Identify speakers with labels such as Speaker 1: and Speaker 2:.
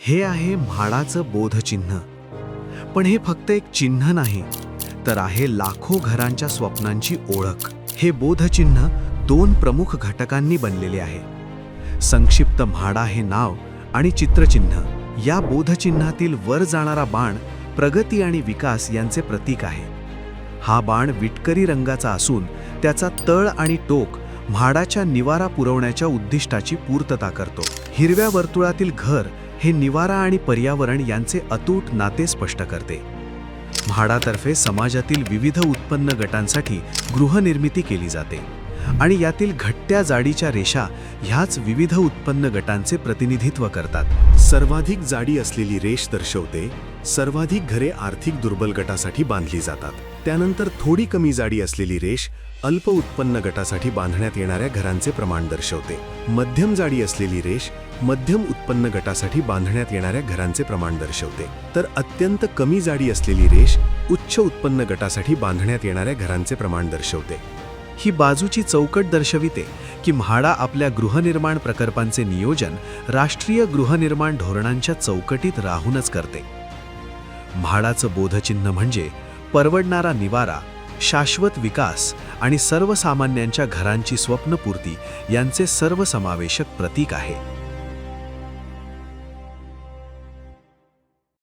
Speaker 1: हे आहे म्हाडाचं बोधचिन्ह. पण हे फक्त एक चिन्ह नाही, तर आहे लाखो घरांच्या स्वप्नांची ओळख. हे बोधचिन्ह दोन प्रमुख घटकांनी बनलेले आहे. संक्षिप्त म्हाडा हे नाव आणि चित्रचिन्ह. या बोधचिन्हातील वर जाणारा बाण प्रगती आणि विकास यांचे प्रतीक आहे. हा बाण विटकरी रंगाचा असून त्याचा तळ आणि टोक म्हाडाच्या निवारा पुरवण्याच्या उद्दिष्टाची पूर्तता करतो. हिरव्या वर्तुळातील घर हे निवारा आणि पर्यावरण यांचे अतूट नाते स्पष्ट करते. म्हाडातर्फे समाजातील विविध उत्पन्न गटांसाठी गृहनिर्मिती केली जाते आणि यातील घट्ट्या जाडीच्या रेषा ह्याच विविध उत्पन्न गटांचे प्रतिनिधित्व करतात.
Speaker 2: सर्वाधिक जाडी असलेली रेष दर्शवते सर्वाधिक घरे आर्थिक दुर्बल गटासाठी बांधली जातात. त्यानंतर थोडी कमी जाडी असलेली रेष अल्प उत्पन्न गटासाठी बांधण्यात येणाऱ्या घरांचे प्रमाण दर्शवते. मध्यम जाडी असलेली रेष मध्यम उत्पन्न गटासाठी बांधण्यात येणाऱ्या घरांचे प्रमाण दर्शवते. तर अत्यंत कमी जाडी असलेली रेष उच्च उत्पन्न गटासाठी बांधण्यात येणाऱ्या घरांचे प्रमाण दर्शवते.
Speaker 1: ही बाजूची चौकट दर्शविते की म्हाडा आपल्या गृहनिर्माण प्रकल्पांचे नियोजन राष्ट्रीय गृहनिर्माण धोरणांच्या चौकटीत राहूनच करते. म्हाडाचं बोधचिन्ह म्हणजे परवडणारा निवारा, शाश्वत विकास आणि सर्वसामान्यांच्या घरांची स्वप्नपूर्ती यांचे सर्वसमावेशक प्रतीक आहे.